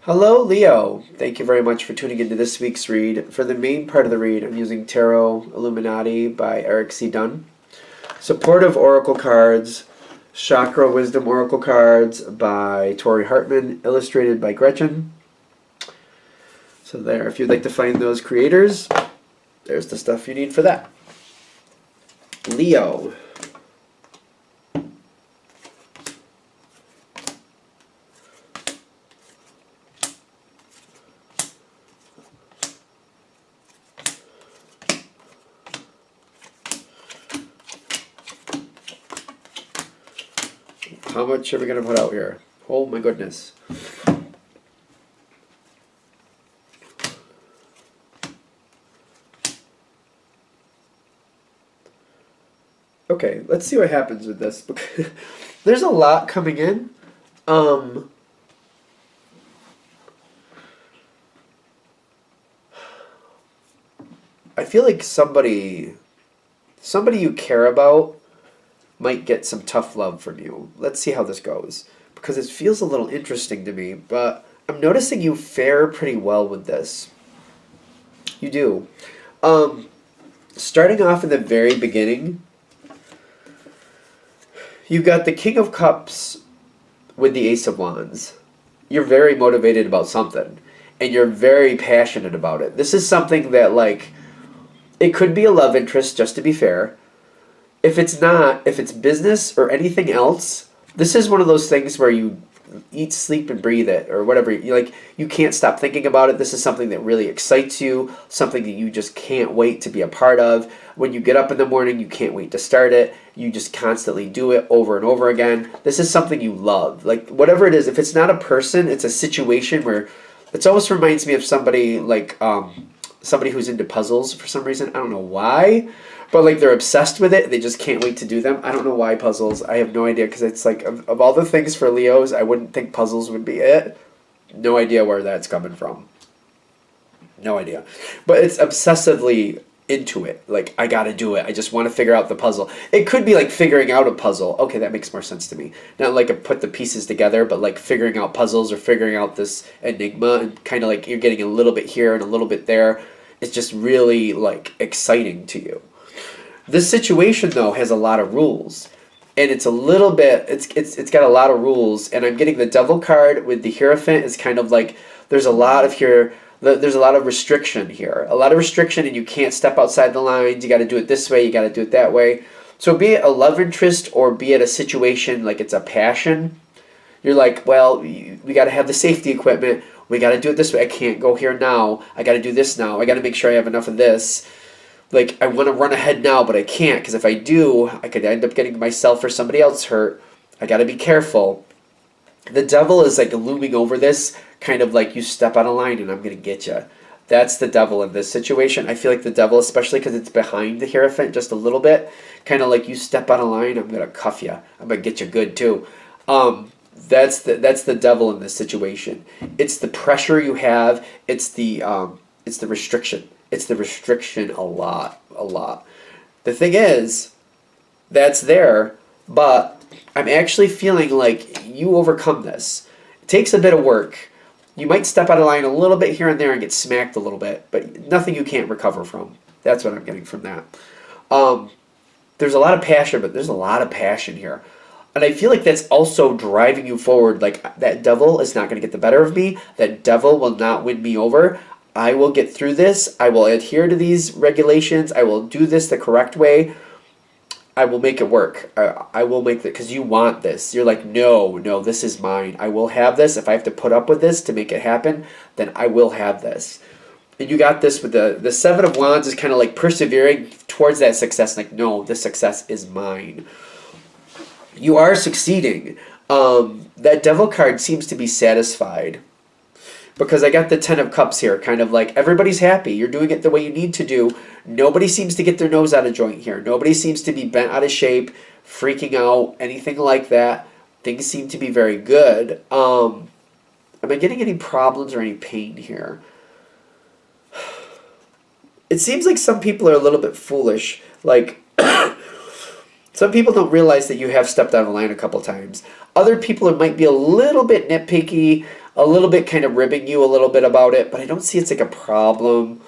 Hello, Leo. Thank you very much for tuning into this week's read. For the main part of the read, I'm using Tarot Illuminati by Eric C. Dunn. Supportive Oracle cards, Chakra Wisdom Oracle cards by Tori Hartman, illustrated by Gretchen. So there, if you'd like to find those creators, there's the stuff you need for that. Leo. How much are we going to put out here? Oh my goodness. Okay, let's see what happens with this. There's a lot coming in. I feel like somebody you care about might get some tough love from you. Let's see how this goes. Because it feels a little interesting to me, but I'm noticing you fare pretty well with this. You do. Starting off in the very beginning, you got the King of Cups with the Ace of Wands. You're very motivated about something, and you're very passionate about it. This is something that, like, it could be a love interest, just to be fair. If it's not, if it's business or anything else, this is one of those things where you eat, sleep, and breathe it, or whatever. You can't stop thinking about it. This is something that really excites you, something that you just can't wait to be a part of. When you get up in the morning, you can't wait to start it. You just constantly do it over and over again. This is something you love. Like, whatever it is, if it's not a person, it's a situation where it almost reminds me of somebody like somebody who's into puzzles for some reason. I don't know why. But, like, they're obsessed with it. They just can't wait to do them. I don't know why puzzles. I have no idea, because it's like, of all the things for Leos, I wouldn't think puzzles would be it. No idea where that's coming from. No idea. But it's obsessively into it. Like, I gotta do it. I just want to figure out the puzzle. It could be like figuring out a puzzle. Okay, that makes more sense to me. Not like a put the pieces together, but like figuring out puzzles or figuring out this enigma. And kind of like you're getting a little bit here and a little bit there. It's just really, like, exciting to you. This situation, though, has a lot of rules, and it's a little bit, it's got a lot of rules, and I'm getting the Devil card with the Hierophant. Is kind of like, there's a lot of restriction here, a lot of restriction, and you can't step outside the lines. You got to do it this way, you got to do it that way. So be it a love interest or be it a situation like it's a passion, you're like, well, we got to have the safety equipment, we got to do it this way, I can't go here now, I got to do this now, I got to make sure I have enough of this. Like, I want to run ahead now, but I can't, because if I do, I could end up getting myself or somebody else hurt. I got to be careful. The Devil is, like, looming over this, kind of like, you step out of line and I'm going to get you. That's the Devil in this situation. I feel like the Devil, especially because it's behind the Hierophant just a little bit, kind of like, you step out of line, I'm going to cuff you. I'm going to get you good, too. That's the Devil in this situation. It's the pressure you have. It's the restriction. It's the restriction a lot. The thing is, that's there, but I'm actually feeling like you overcome this. It takes a bit of work. You might step out of line a little bit here and there and get smacked a little bit, but nothing you can't recover from. That's what I'm getting from that. There's a lot of passion, but there's a lot of passion here. And I feel like that's also driving you forward. Like, that Devil is not going to get the better of me. That Devil will not win me over. I will get through this. I will adhere to these regulations. I will do this the correct way. I will make it work. I will make it, because you want this. You're like, no, this is mine. I will have this. If I have to put up with this to make it happen, then I will have this. And you got this with the Seven of Wands is kind of like persevering towards that success. Like, no, this success is mine. You are succeeding. That Devil card seems to be satisfied. Because I got the Ten of Cups here, kind of like, everybody's happy. You're doing it the way you need to do. Nobody seems to get their nose out of joint here. Nobody seems to be bent out of shape, freaking out, anything like that. Things seem to be very good. Am I getting any problems or any pain here? It seems like some people are a little bit foolish. Like, some people don't realize that you have stepped out of line a couple times. Other people might be a little bit nitpicky. a little bit kind of ribbing you a little bit about it, but I don't see it's like a problem.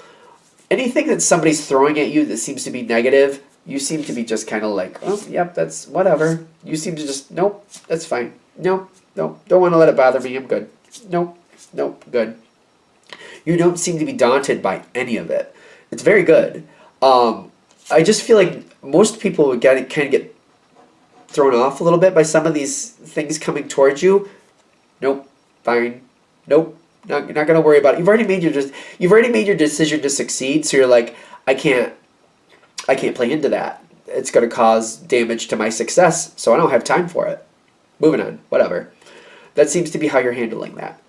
Anything that somebody's throwing at you that seems to be negative, you seem to be just kind of like, oh, yep, that's whatever. You seem to just, nope, that's fine. Nope, nope, don't want to let it bother me. I'm good. Nope, nope, good. You don't seem to be daunted by any of it. It's very good. I just feel like most people would kind of get thrown off a little bit by some of these things coming towards you. Nope, fine. Nope, not gonna worry about it. You've already made your decision to succeed. So you're like, I can't play into that. It's gonna cause damage to my success. So I don't have time for it. Moving on, whatever. That seems to be how you're handling that.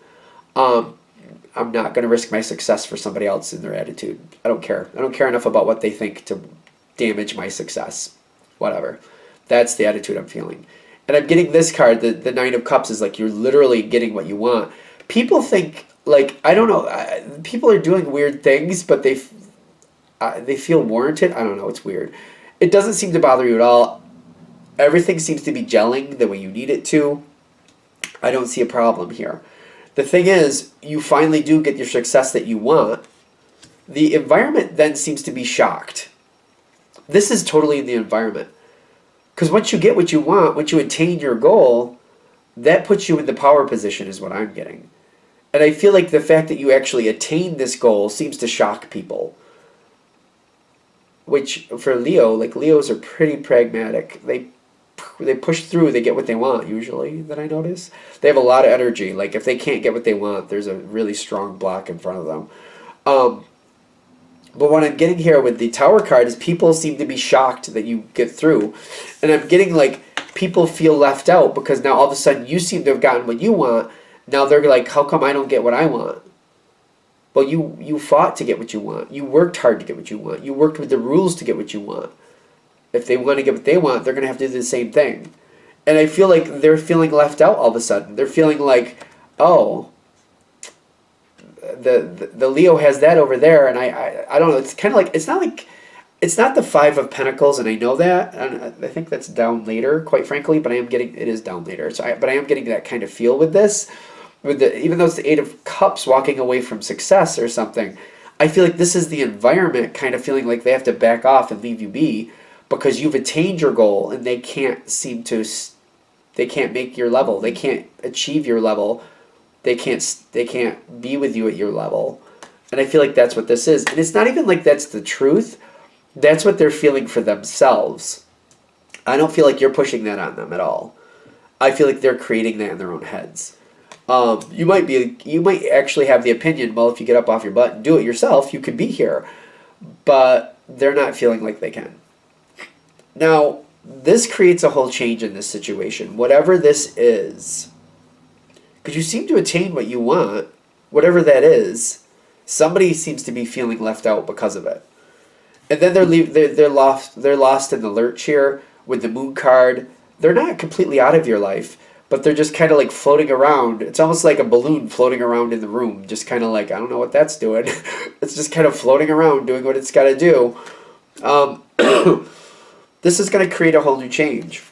I'm not going to risk my success for somebody else in their attitude. I don't care. I don't care enough about what they think to damage my success. Whatever. That's the attitude I'm feeling. And I'm getting this card, the Nine of Cups, is like you're literally getting what you want. People think, like, I don't know, people are doing weird things, but they feel warranted. I don't know, it's weird. It doesn't seem to bother you at all. Everything seems to be gelling the way you need it to. I don't see a problem here. The thing is, you finally do get your success that you want. The environment then seems to be shocked. This is totally in the environment. Because once you get what you want, once you attain your goal, that puts you in the power position is what I'm getting. And I feel like the fact that you actually attain this goal seems to shock people. Which, for Leo, like Leos are pretty pragmatic. They push through, they get what they want, usually, that I notice. They have a lot of energy. Like, if they can't get what they want, there's a really strong block in front of them. But what I'm getting here with the Tower card is people seem to be shocked that you get through. And I'm getting, like, people feel left out because now all of a sudden you seem to have gotten what you want. Now they're like, how come I don't get what I want? Well, you fought to get what you want. You worked hard to get what you want. You worked with the rules to get what you want. If they want to get what they want, they're going to have to do the same thing. And I feel like they're feeling left out all of a sudden. They're feeling like, oh, the Leo has that over there, and I don't know. It's kind of like, it's not the Five of Pentacles, and I know that. And I think that's down later, quite frankly, but it is down later. But I am getting that kind of feel with this. Even though it's the Eight of Cups walking away from success or something, I feel like this is the environment kind of feeling like they have to back off and leave you be. Because you've attained your goal and they can't make your level. They can't achieve your level. They can't be with you at your level. And I feel like that's what this is. And it's not even like that's the truth. That's what they're feeling for themselves. I don't feel like you're pushing that on them at all. I feel like they're creating that in their own heads. You might actually have the opinion, well, if you get up off your butt and do it yourself, you could be here. But they're not feeling like they can. Now, this creates a whole change in this situation, whatever this is. Because you seem to attain what you want, whatever that is. Somebody seems to be feeling left out because of it. And then they're lost in the lurch here with the Moon card. They're not completely out of your life, but they're just kind of like floating around. It's almost like a balloon floating around in the room, just kind of like, I don't know what that's doing. It's just kind of floating around, doing what it's got to do. This is going to create a whole new change.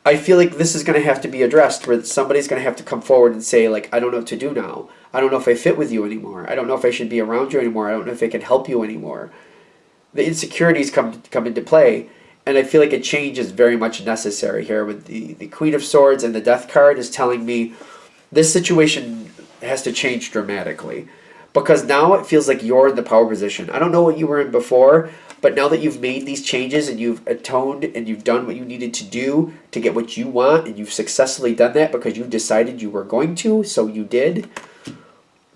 I feel like this is going to have to be addressed where somebody's going to have to come forward and say, like, I don't know what to do now. I don't know if I fit with you anymore. I don't know if I should be around you anymore. I don't know if I can help you anymore. The insecurities come into play, and I feel like a change is very much necessary here with the Queen of Swords, and the Death card is telling me this situation has to change dramatically. Because now it feels like you're in the power position. I don't know what you were in before, but now that you've made these changes and you've atoned and you've done what you needed to do to get what you want, and you've successfully done that because you decided you were going to, so you did.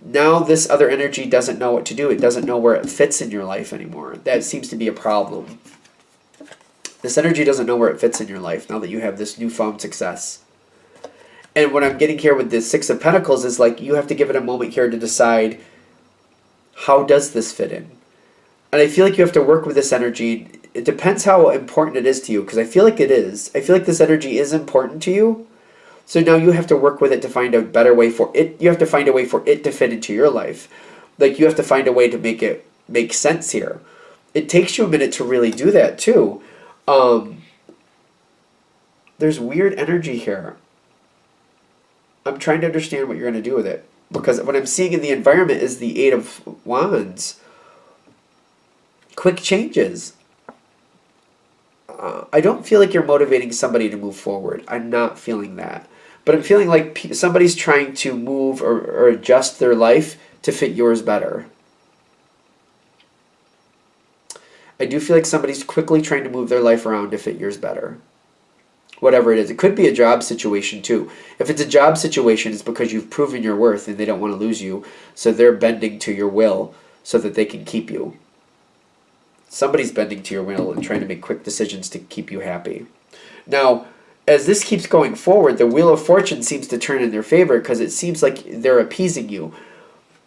Now this other energy doesn't know what to do. It doesn't know where it fits in your life anymore. That seems to be a problem. This energy doesn't know where it fits in your life now that you have this newfound success. And what I'm getting here with the Six of Pentacles is like you have to give it a moment here to decide, how does this fit in? And I feel like you have to work with this energy. It depends how important it is to you, because I feel like it is. I feel like this energy is important to you. So now you have to work with it to find a better way for it. You have to find a way for it to fit into your life. Like you have to find a way to make it make sense here. It takes you a minute to really do that too. There's weird energy here. I'm trying to understand what you're going to do with it. Because what I'm seeing in the environment is the Eight of Wands. Quick changes. I don't feel like you're motivating somebody to move forward. I'm not feeling that. But I'm feeling like somebody's trying to move or adjust their life to fit yours better. I do feel like somebody's quickly trying to move their life around to fit yours better. Whatever it is. It could be a job situation too. If it's a job situation, it's because you've proven your worth and they don't want to lose you. So they're bending to your will so that they can keep you. Somebody's bending to your will and trying to make quick decisions to keep you happy. Now, as this keeps going forward, the Wheel of Fortune seems to turn in their favor because it seems like they're appeasing you.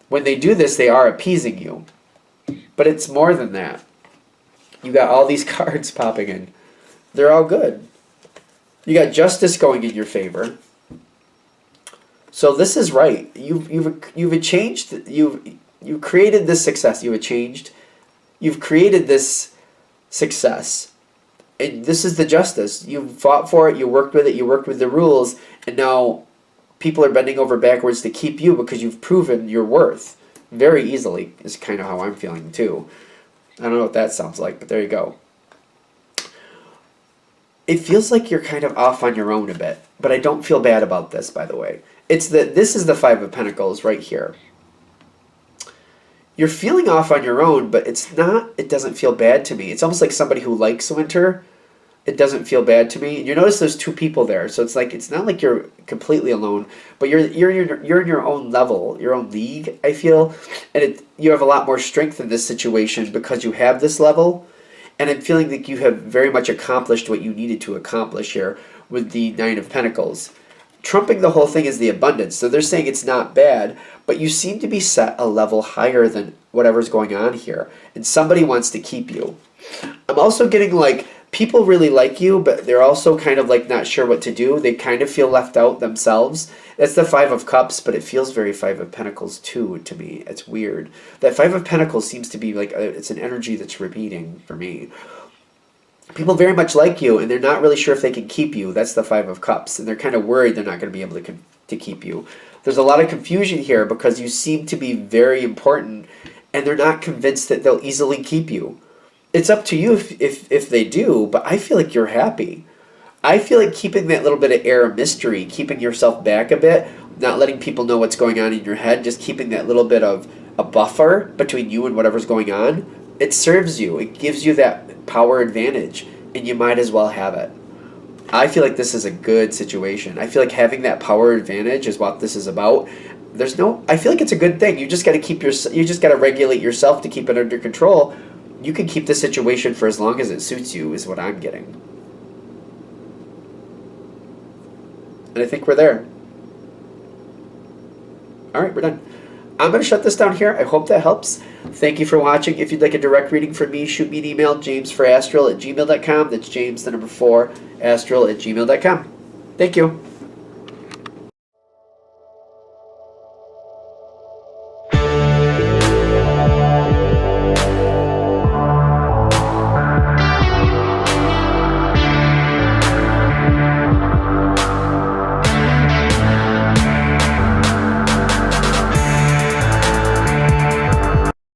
When they do this, they are appeasing you. But it's more than that. You got all these cards popping in. They're all good. You got Justice going in your favor. So this is right. You've changed. You've created this success. You've created this success. And this is the justice. You fought for it, you worked with it, you worked with the rules, and now people are bending over backwards to keep you because you've proven your worth. Very easily is kind of how I'm feeling too. I don't know what that sounds like, but there you go. It feels like you're kind of off on your own a bit, but I don't feel bad about this, by the way. This is the Five of Pentacles right here. You're feeling off on your own, but it doesn't feel bad to me. It's almost like somebody who likes winter. It doesn't feel bad to me. And you notice there's two people there. So it's not like you're completely alone, but you're in your own level, your own league, I feel. And you have a lot more strength in this situation because you have this level. And I'm feeling like you have very much accomplished what you needed to accomplish here with the Nine of Pentacles. Trumping the whole thing is the abundance. So they're saying it's not bad, but you seem to be set a level higher than whatever's going on here. And somebody wants to keep you. I'm also getting like people really like you, but they're also kind of like not sure what to do. They kind of feel left out themselves. That's the Five of Cups, but it feels very Five of Pentacles too to me. It's weird. That Five of Pentacles seems to be like, it's an energy that's repeating for me. People very much like you, and they're not really sure if they can keep you. That's the Five of Cups, and they're kind of worried they're not going to be able to keep you. There's a lot of confusion here because you seem to be very important, and they're not convinced that they'll easily keep you. It's up to you if they do, but I feel like you're happy. I feel like keeping that little bit of air of mystery, keeping yourself back a bit, not letting people know what's going on in your head, just keeping that little bit of a buffer between you and whatever's going on, it serves you. It gives you that power advantage, and you might as well have it. I feel like this is a good situation. I feel like having that power advantage is what this is about. I feel like it's a good thing. You just got to regulate yourself to keep it under control. You can keep the situation for as long as it suits you is what I'm getting. And I think we're there. All right, we're done. I'm going to shut this down here. I hope that helps. Thank you for watching. If you'd like a direct reading from me, shoot me an email, jamesforastral@gmail.com. That's James, the number 4, astral@gmail.com. Thank you.